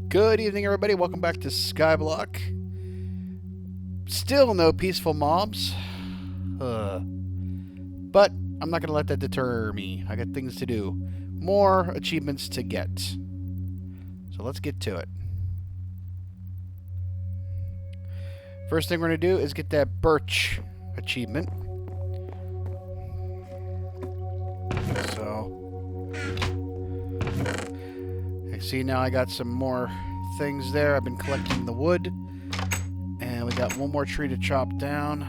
Good evening, everybody. Welcome back to Skyblock. Still no peaceful mobs. But I'm not going to let that deter me. I got things to do. More achievements to get. So let's get to it. First thing we're going to do is get that birch achievement. So, I see now I got some more things there. I've been collecting the wood. And we got one more tree to chop down.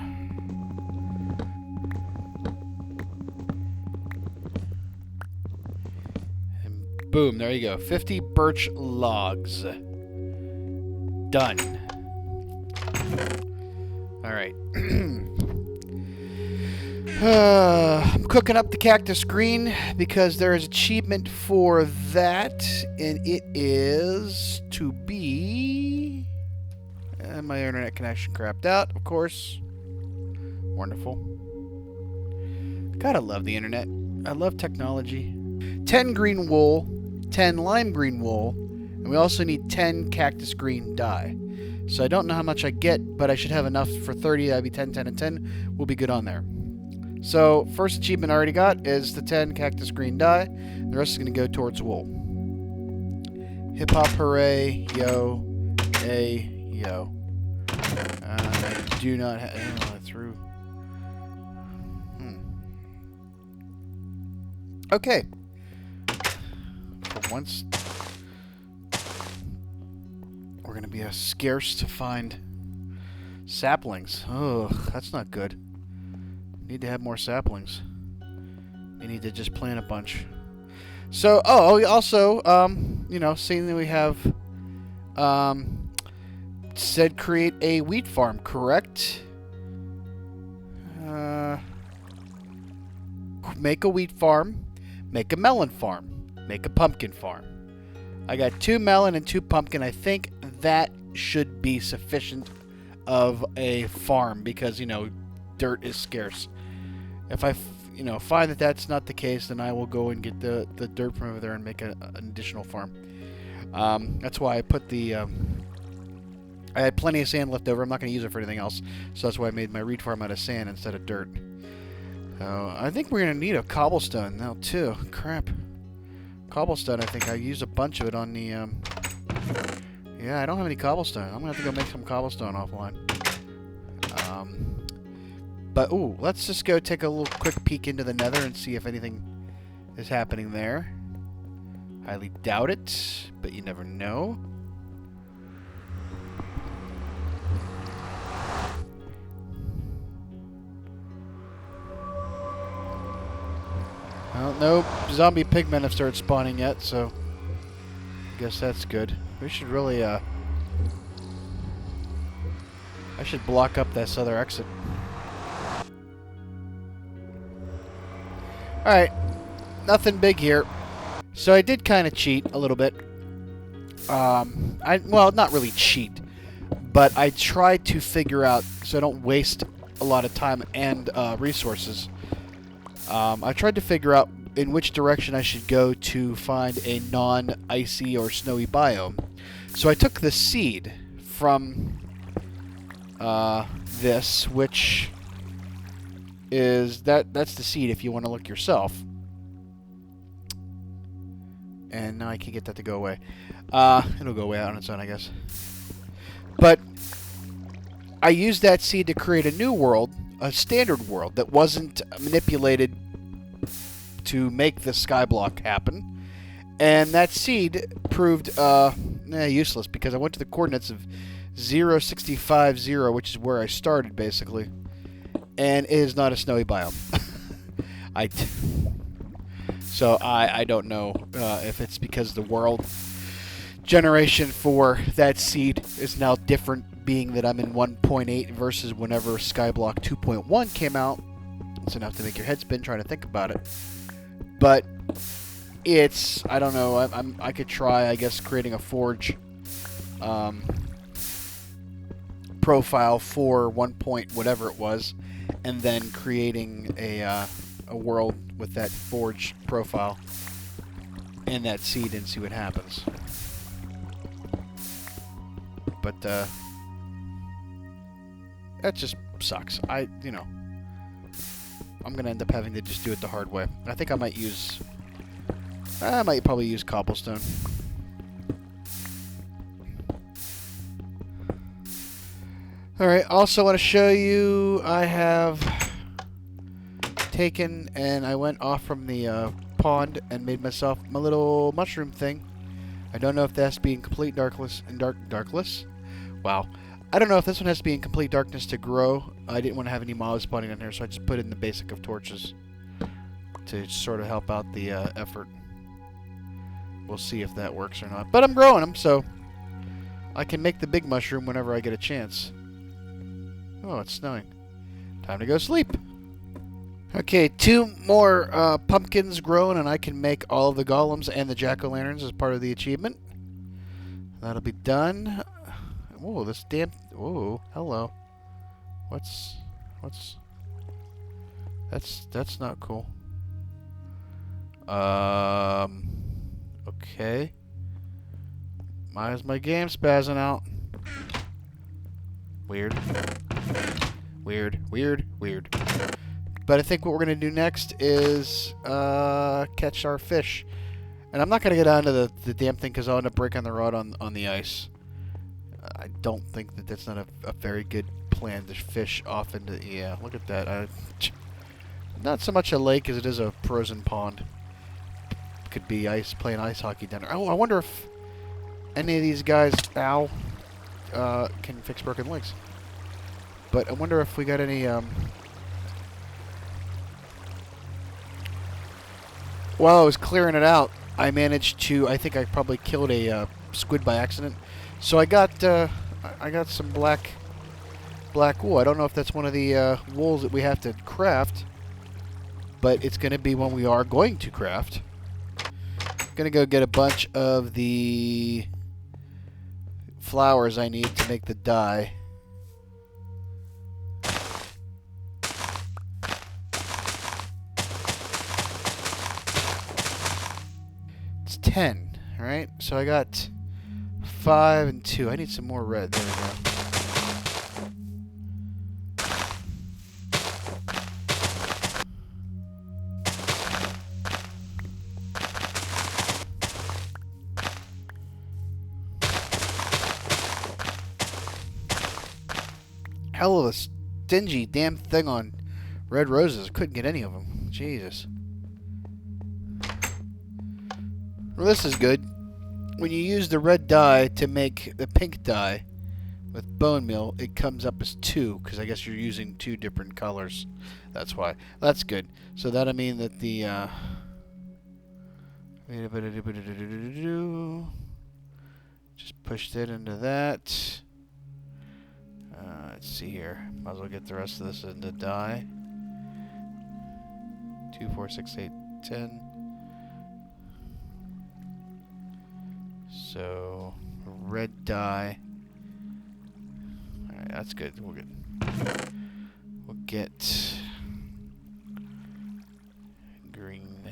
And boom, there you go. 50 birch logs. Done. Alright. I'm cooking up the cactus green because there is achievement for that, and it is to be... And my internet connection crapped out, of course. Wonderful. Gotta love the internet. I love technology. 10 green wool, 10 lime green wool, and we also need 10 cactus green dye. So I don't know how much I get, but I should have enough for 30. That'd be 10, 10, and 10. We'll be good on there. So, first achievement I already got is the 10 cactus green dye. The rest is going to go towards wool. Hip hop hooray, yo, a, yo. I do not have... I threw... Okay. For once, we're going to be scarce to find saplings. Ugh, that's not good. Need to have more saplings. We need to just plant a bunch. So, also, you know, seeing that we have, said create a wheat farm, correct? Make a wheat farm, make a melon farm, make a pumpkin farm. I got 2 melon and 2 pumpkin. I think that should be sufficient of a farm because, you know, dirt is scarce. If I, find that that's not the case, then I will go and get the dirt from over there and make an additional farm. That's why I put the... I had plenty of sand left over. I'm not going to use it for anything else. So that's why I made my reed farm out of sand instead of dirt. I think we're going to need a cobblestone now, too. Crap. Cobblestone, I think I used a bunch of it on the... Yeah, I don't have any cobblestone. I'm going to have to go make some cobblestone offline. But, ooh, let's just go take a little quick peek into the nether and see if anything is happening there. Highly doubt it, but you never know. Well, no zombie pigmen have started spawning yet, so I guess that's good. We should really, I should block up this other exit. Alright, nothing big here. So I did kind of cheat a little bit. Well, not really cheat, but I tried to figure out, so I don't waste a lot of time and resources. I tried to figure out in which direction I should go to find a non-icy or snowy biome. So I took the seed from this, which is that's the seed if you want to look yourself. And now I can get that to go away. It'll go away on its own, I guess. But I used that seed to create a new world, a standard world that wasn't manipulated to make the skyblock happen. And that seed proved useless because I went to the coordinates of 0650, which is where I started basically. And it is not a snowy biome. So I don't know if it's because the world generation for that seed is now different, being that I'm in 1.8 versus whenever Skyblock 2.1 came out. It's enough to make your head spin trying to think about it. But it's, I don't know, I could try, I guess, creating a forge profile for 1 point whatever it was, and then creating a world with that forge profile and that seed and see what happens. but that just sucks. You know, I'm gonna end up having to just do it the hard way. I think I might probably use cobblestone. Alright, also want to show you I have taken and I went off from the pond and made myself my little mushroom thing. I don't know if that has to be in complete darkness. Wow. I don't know if this one has to be in complete darkness to grow. I didn't want to have any mobs spawning in here, so I just put in the basic of torches to sort of help out the effort. We'll see if that works or not. But I'm growing them, so I can make the big mushroom whenever I get a chance. Oh, it's snowing. Time to go sleep. Okay, 2 more pumpkins grown, and I can make all of the golems and the jack-o'-lanterns as part of the achievement. That'll be done. Whoa, this damn... Whoa, hello. What's... That's not cool. Okay. Why is my game spazzing out? Weird. But I think what we're going to do next is catch our fish. And I'm not going to get onto the damn thing because I'll end up breaking the rod on the ice. I don't think that's not a very good plan to fish off into... Yeah, look at that. Not so much a lake as it is a frozen pond. Could be playing ice hockey down there. Oh, I wonder if any of these guys, can fix broken legs. But I wonder if we got any, While I was clearing it out, I managed to, I think I probably killed a squid by accident. So I got some black wool. I don't know if that's one of the wools that we have to craft, but it's going to be one we are going to craft. Gonna go get a bunch of the flowers I need to make the dye. It's 10, alright? So I got 5 and 2. I need some more red. There we go. Hell of a stingy damn thing on red roses. Couldn't get any of them. Jesus. Well, this is good. When you use the red dye to make the pink dye with bone meal, it comes up as 2, because I guess you're using 2 different colors. That's why. That's good. So that'll mean that the just pushed it into that. Let's see here. Might as well get the rest of this into dye. 2, 4, 6, 8, 10. So, red dye. Alright, that's good. We'll get green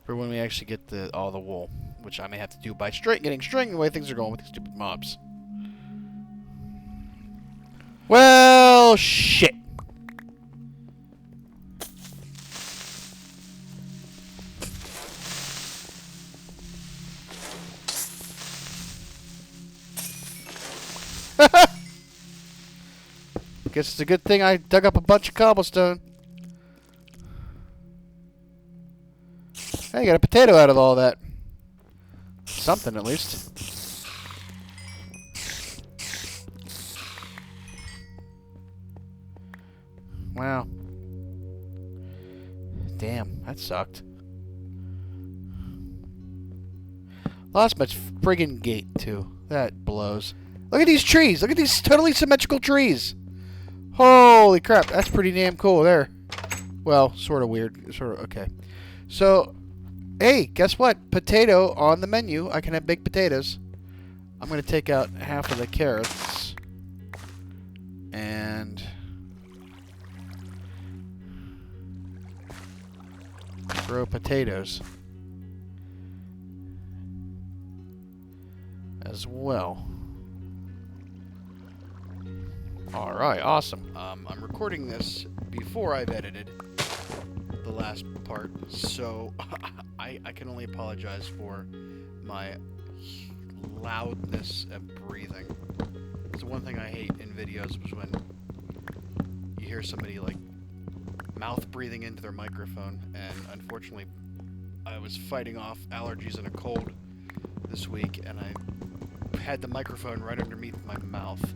for when we actually get all the wool, which I may have to do by getting string the way things are going with these stupid mobs. Well, shit. Guess it's a good thing I dug up a bunch of cobblestone. Hey, got a potato out of all that. Something, at least. Wow. Damn, that sucked. Lost my friggin' gate, too. That blows. Look at these trees! Look at these totally symmetrical trees! Holy crap, that's pretty damn cool there. Well, sort of weird. Sort of, okay. So, hey, guess what? Potato on the menu. I can have baked potatoes. I'm going to take out half of the carrots. And grow potatoes as well. Alright, awesome. I'm recording this before I've edited the last part, so I can only apologize for my loudness and breathing. It's the one thing I hate in videos was when you hear somebody like mouth breathing into their microphone, and unfortunately I was fighting off allergies and a cold this week, and I had the microphone right underneath my mouth,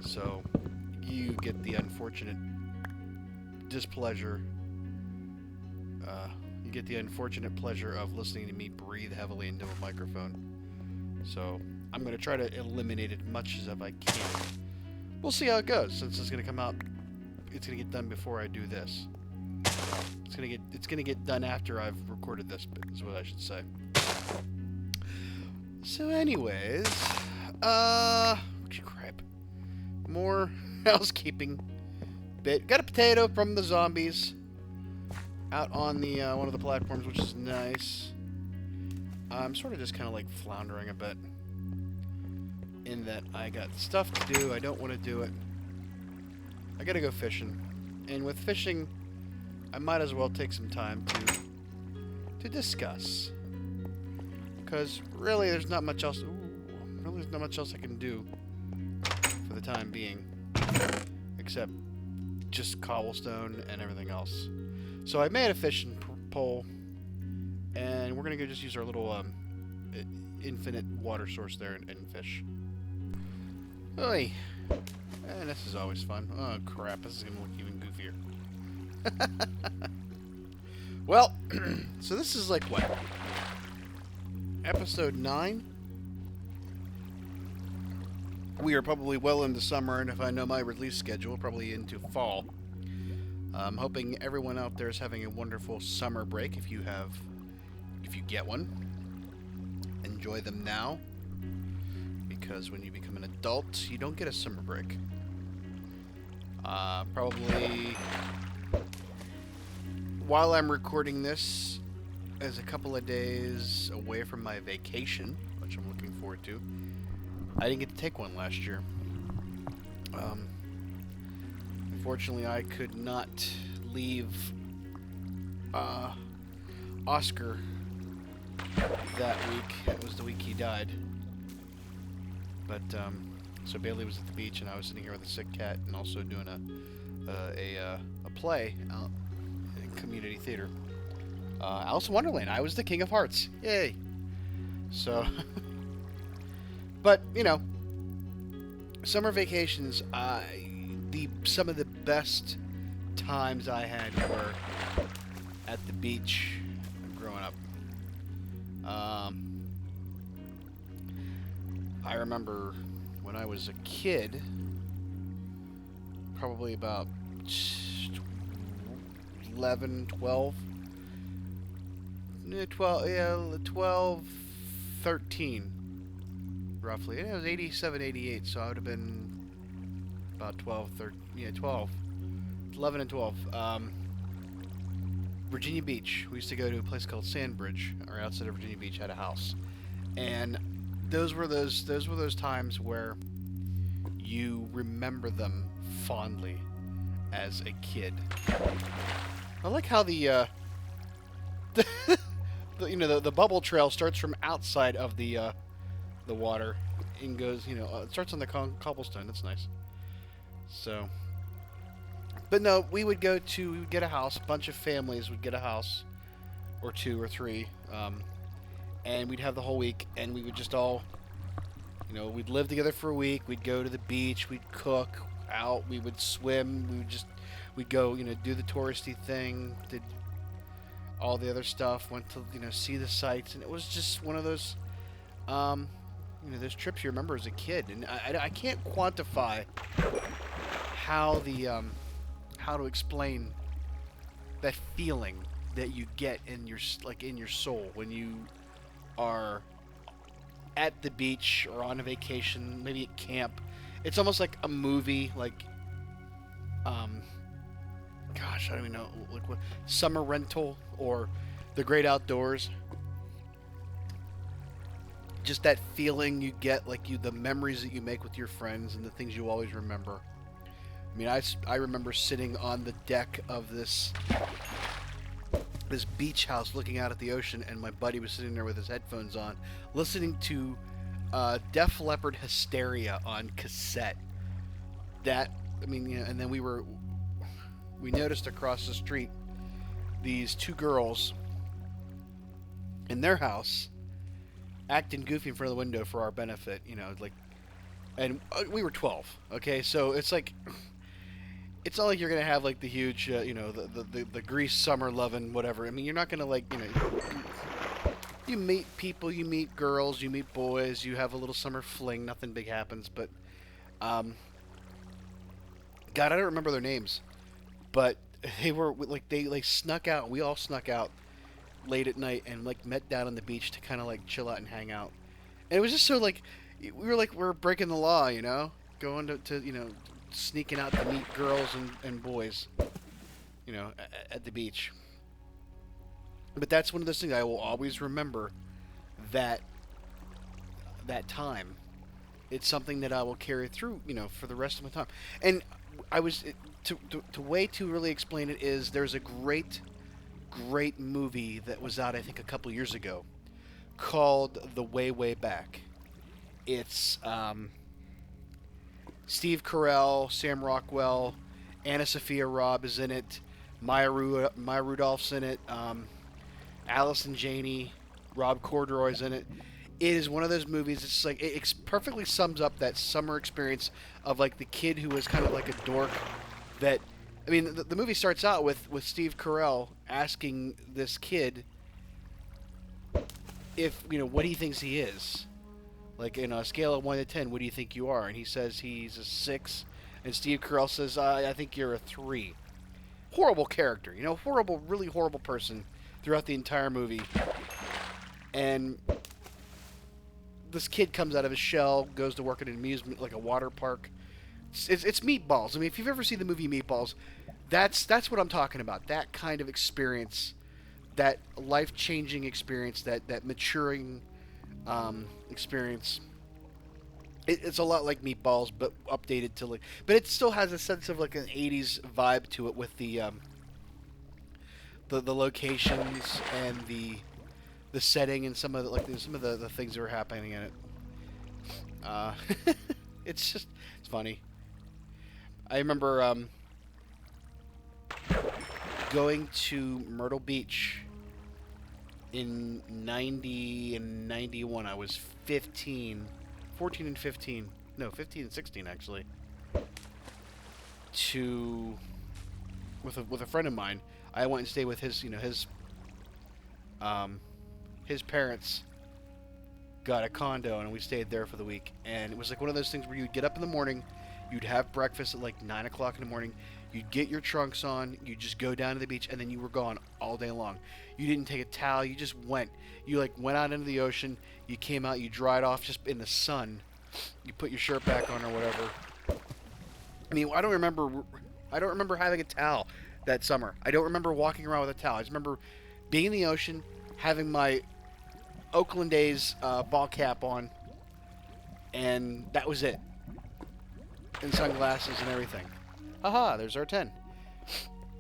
so you get the unfortunate displeasure. You get the unfortunate pleasure of listening to me breathe heavily into a microphone. So I'm going to try to eliminate as much as I can. We'll see how it goes, since it's going to come out. It's going to get done before I do this. It's going to get done after I've recorded this bit, is what I should say. So anyways, crap. More housekeeping bit. Got a potato from the zombies out on the one of the platforms, which is nice. I'm sort of just kind of like floundering a bit in that I got stuff to do. I don't want to do it. I gotta go fishing, and with fishing, I might as well take some time to discuss, because really there's not much else. Really, there's not much else I can do for the time being, except just cobblestone and everything else. So I made a fishing pole, and we're gonna go just use our little infinite water source there and fish. Oi! And this is always fun. Oh crap! This is gonna look even goofier. Well, so this is like what? Episode 9? We are probably well into summer, and if I know my release schedule, probably into fall. I'm hoping everyone out there is having a wonderful summer break. If you get one, enjoy them now, because when you become an adult, you don't get a summer break. Probably while I'm recording this, is a couple of days away from my vacation, which I'm looking forward to. I didn't get to take one last year. Unfortunately, I could not leave Oscar that week. It was the week he died. But so Bailey was at the beach, and I was sitting here with a sick cat, and also doing a play out in community theater. Alice in Wonderland. I was the King of Hearts. Yay! So, but you know, summer vacations. Some of the best times I had were at the beach growing up. I remember when I was a kid, probably about 11, 12, 13, roughly. It was 87, 88, so I would have been about 12, 13, 12, 11 and 12. Virginia Beach. We used to go to a place called Sandbridge, or outside of Virginia Beach had a house, and those were those times where you remember them fondly as a kid. I like how the the bubble trail starts from outside of the water and goes, it starts on the cobblestone. That's nice. So, but no, we would get a house. A bunch of families would get a house, or 2 or 3, and we'd have the whole week, and we would just all, we'd live together for a week. We'd go to the beach. We'd cook out. We would swim. We'd go, do the touristy thing. Did all the other stuff. Went to, see the sights, and it was just one of those, those trips you remember as a kid. And I can't quantify how to explain that feeling that you get in your soul when you are at the beach or on a vacation, maybe at camp. It's almost like a movie, like gosh, I don't even know, like what, Summer Rental or The Great Outdoors. Just that feeling you get, like the memories that you make with your friends and the things you always remember. I mean, I remember sitting on the deck of this beach house looking out at the ocean, and my buddy was sitting there with his headphones on, listening to Def Leppard Hysteria on cassette. That, I mean, you know, and then we noticed across the street these two girls in their house acting goofy in front of the window for our benefit, you know, like, and we were 12, okay, so it's like, it's not like you're gonna have like the huge, you know, the Grease summer loving whatever. I mean, you're not gonna like, you know, you meet people, you meet girls, you meet boys, you have a little summer fling, nothing big happens, but, God, I don't remember their names, but they were like, they like snuck out, we all snuck out late at night and like met down on the beach to kind of like chill out and hang out. And it was just so like, we're breaking the law, you know, going to you know, sneaking out to meet girls and boys, you know, at the beach. But that's one of those things I will always remember, that time. It's something that I will carry through, you know, for the rest of my time. And I was, to way to really explain it is, there's a great movie that was out, I think, a couple years ago, called The Way Back. It's Steve Carell, Sam Rockwell, Anna Sophia Robb is in it, Maya Rudolph's in it, Allison Janney, Rob Corduroy's in it. It is one of those movies. It's like it perfectly sums up that summer experience of like the kid who was kind of like a dork. That, I mean, the movie starts out with Steve Carell asking this kid if, you know, what he thinks he is. Like, in a scale of 1 to 10, what do you think you are? And he says he's a 6. And Steve Carell says, I think you're a 3. Horrible character, you know, horrible, really horrible person throughout the entire movie. And this kid comes out of his shell, goes to work at an amusement, like a water park. It's Meatballs. I mean, if you've ever seen the movie Meatballs, that's what I'm talking about. That kind of experience, that life-changing experience, that maturing experience. It's a lot like Meatballs, but updated to like. But it still has a sense of like an '80s vibe to it, with the locations and the setting and some of the things that were happening in it. It's funny. I remember going to Myrtle Beach in 90 and 91. I was 14 and 15. No, 15 and 16 actually. With a friend of mine. I went and stayed with his parents got a condo, and we stayed there for the week. And it was like one of those things where you'd get up in the morning, you'd have breakfast at like 9 o'clock in the morning, you'd get your trunks on, you'd just go down to the beach, and then you were gone all day long. You didn't take a towel, you just went. You like went out into the ocean, you came out, you dried off just in the sun, you put your shirt back on or whatever. I mean, I don't remember having a towel that summer. I don't remember walking around with a towel. I just remember being in the ocean, having my Oakland A's ball cap on, and that was it. And sunglasses and everything. Haha, there's our 10.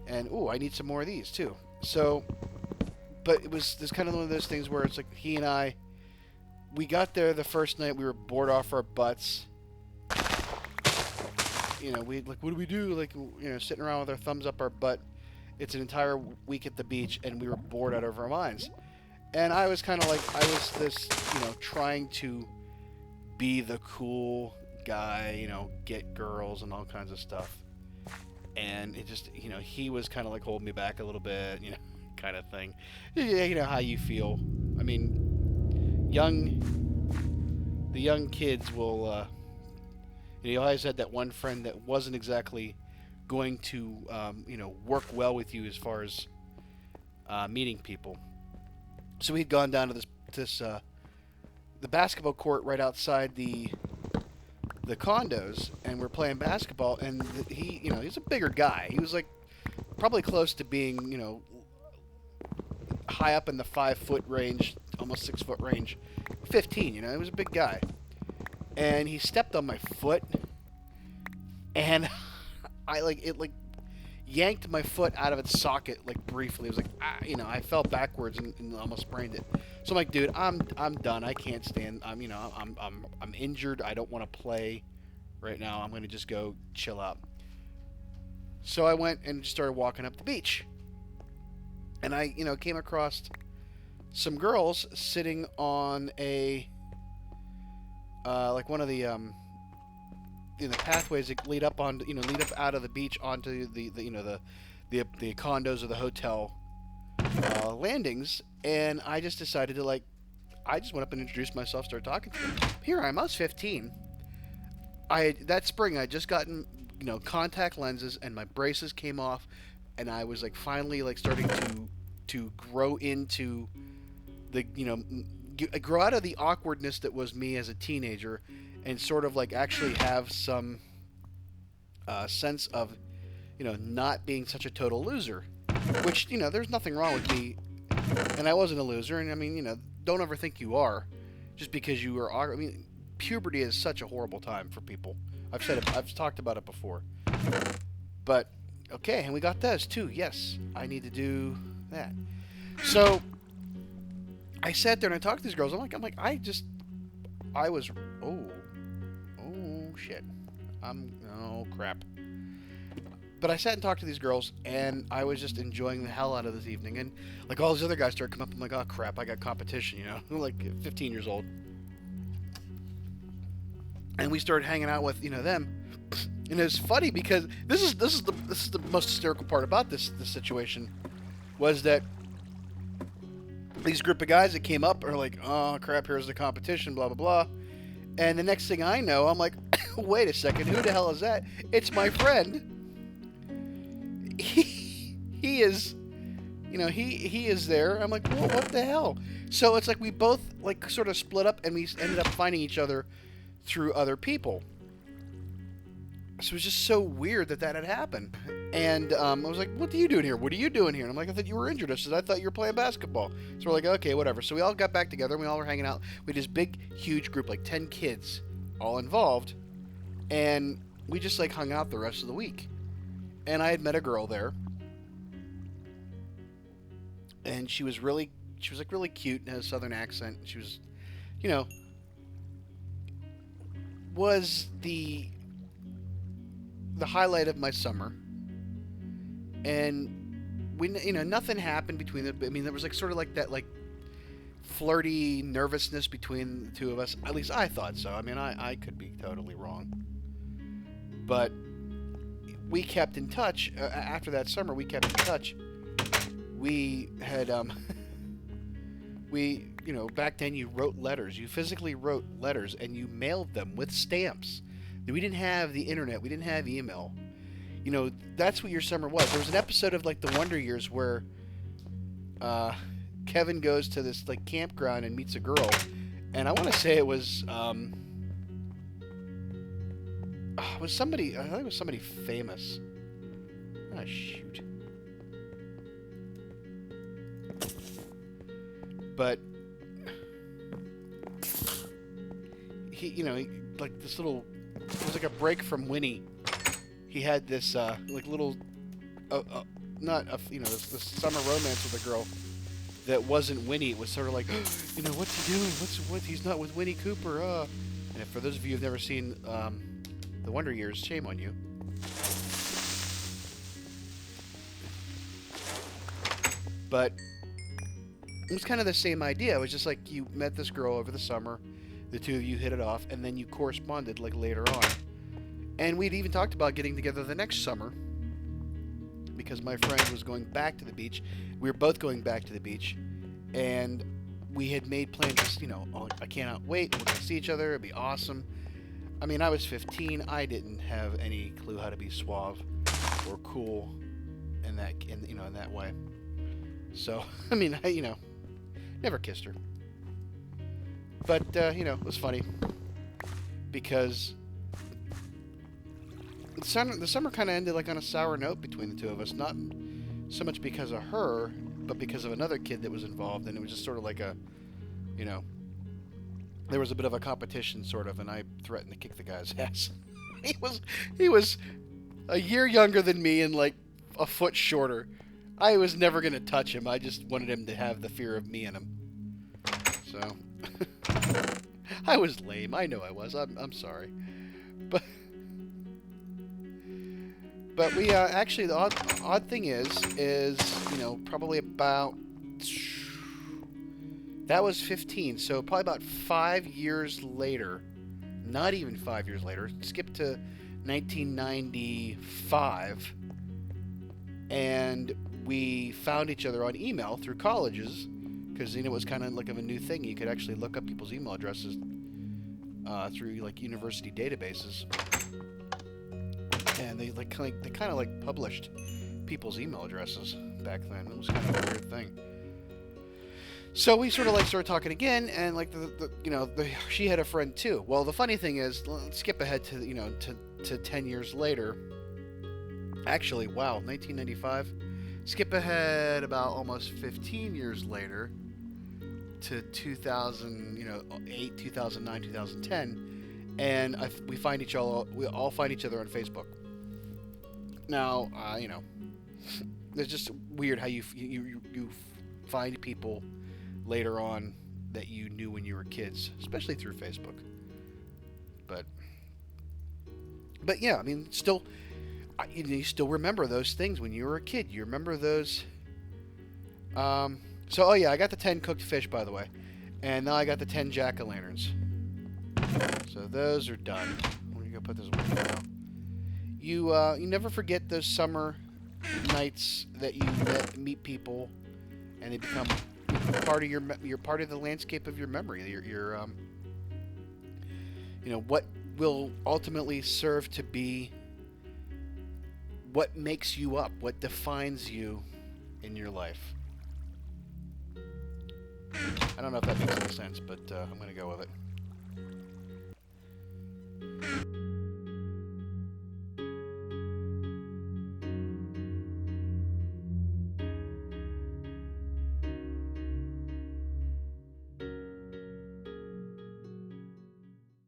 And, ooh, I need some more of these, too. So, but it was this kind of one of those things where it's like he and I, we got there the first night, we were bored off our butts. You know, we like, what do we do? Like, you know, sitting around with our thumbs up our butt. It's an entire week at the beach, and we were bored out of our minds. And I was kind of like, I was this, you know, trying to be the cool guy, you know, get girls and all kinds of stuff. And it just, you know, he was kind of like holding me back a little bit, you know, kind of thing. Yeah, you know how you feel. I mean, the young kids will, you always had that one friend that wasn't exactly going to, you know, work well with you as far as meeting people. So we'd gone down to the basketball court right outside the condos, and we're playing basketball. And he, you know, he's a bigger guy. He was like probably close to being, you know, high up in the 5-foot range, almost 6-foot range. 15, you know, he was a big guy. And he stepped on my foot, and I like it like yanked my foot out of its socket like briefly. It was like I fell backwards and almost sprained it. So I'm like, dude, I'm done. I can't stand. I'm injured. I don't want to play right now. I'm gonna just go chill out. So I went and just started walking up the beach, and I came across some girls sitting on a like one of the pathways that lead up on lead up out of the beach onto the condos or the hotel landings, and I just decided to I just went up and introduced myself, started talking to them. Here I was 15. That spring I just gotten contact lenses and my braces came off, and I was finally starting to grow into the grow out of the awkwardness that was me as a teenager, and sort of actually have some sense of not being such a total loser, which there's nothing wrong with me, and I wasn't a loser, and I mean don't ever think you are just because you are. I mean, puberty is such a horrible time for people. I've said it, I've talked about it before, but okay, and we got those too. Yes, I need to do that. So I sat there and I talked to these girls. I was, oh shit. Oh crap. But I sat and talked to these girls, and I was just enjoying the hell out of this evening. And all these other guys started coming up. I'm like, oh crap, I got competition, like 15 years old. And we started hanging out with them. And it was funny because this is the most hysterical part about this situation was that these group of guys that came up are like, oh crap, here's the competition, blah blah blah. And the next thing I know, I'm like, wait a second, who the hell is that? It's my friend. He is, he is there. I'm like, well, what the hell? So it's like we both sort of split up, and we ended up finding each other through other people. So it was just so weird that had happened. And I was like, what are you doing here? What are you doing here? And I'm like, I thought you were injured. I said, I thought you were playing basketball. So we're like, okay, whatever. So we all got back together, and we all were hanging out. We had this big, huge group, 10 kids, all involved. And we just hung out the rest of the week. And I had met a girl there. And she was really cute and had a southern accent. She was, was the highlight of my summer. And we, nothing happened between them. I mean, there was sort of that flirty nervousness between the two of us. At least I thought so. I mean, I could be totally wrong. But we kept in touch. After that summer, we kept in touch. We had, back then you wrote letters. You physically wrote letters, and you mailed them with stamps. We didn't have the internet. We didn't have email. That's what your summer was. There was an episode of The Wonder Years where Kevin goes to this campground and meets a girl, and I want to say it was somebody. I think it was somebody famous. Ah, shoot. But he this little. It was a break from Winnie. He had this little, this summer romance with a girl that wasn't Winnie. It was sort of what's he doing? What? He's not with Winnie Cooper. And for those of you who've never seen The Wonder Years, shame on you. But it was kind of the same idea. It was just you met this girl over the summer, the two of you hit it off, and then you corresponded later on. And we'd even talked about getting together the next summer because my friend was going back to the beach. We were both going back to the beach, and we had made plans. Oh, I cannot wait. We're going to see each other. It'd be awesome. I mean, I was 15. I didn't have any clue how to be suave or cool in that way. So, I mean, I never kissed her. But, it was funny because the summer kind of ended on a sour note between the two of us. Not so much because of her, but because of another kid that was involved. And it was just sort of there was a bit of a competition, sort of, and I threatened to kick the guy's ass. he was a year younger than me and like a foot shorter. I was never gonna touch him. I just wanted him to have the fear of me in him. So I was lame. I know I was. I'm sorry, but we actually the odd thing is probably about that was 15. So probably about 5 years later, not even 5 years later. Skip to 1995, and we found each other on email through colleges, because it was kind of like of a new thing. You could actually look up people's email addresses through like university databases, and they kind of like published people's email addresses back then. It was kind of a weird thing. So we sort of like started talking again, and like she had a friend too. Well, the funny thing is, let's skip ahead to to 10 years later. Actually, wow, 1995. Skip ahead about almost 15 years later to 2008, 2009, 2010, and we all find each other on Facebook. Now, it's just weird how you find people later on that you knew when you were kids, especially through Facebook. But yeah, I mean, still, you still remember those things when you were a kid. You remember those. So, oh yeah, I got the 10 cooked fish, by the way, and now I got the 10 jack-o'-lanterns. So those are done. I'm gonna go put this away now. You never forget those summer nights that you meet people, and they become part of your part of the landscape of your memory. Your what will ultimately serve to be what makes you up, what defines you in your life. I don't know if that makes any sense, but I'm going to go with it.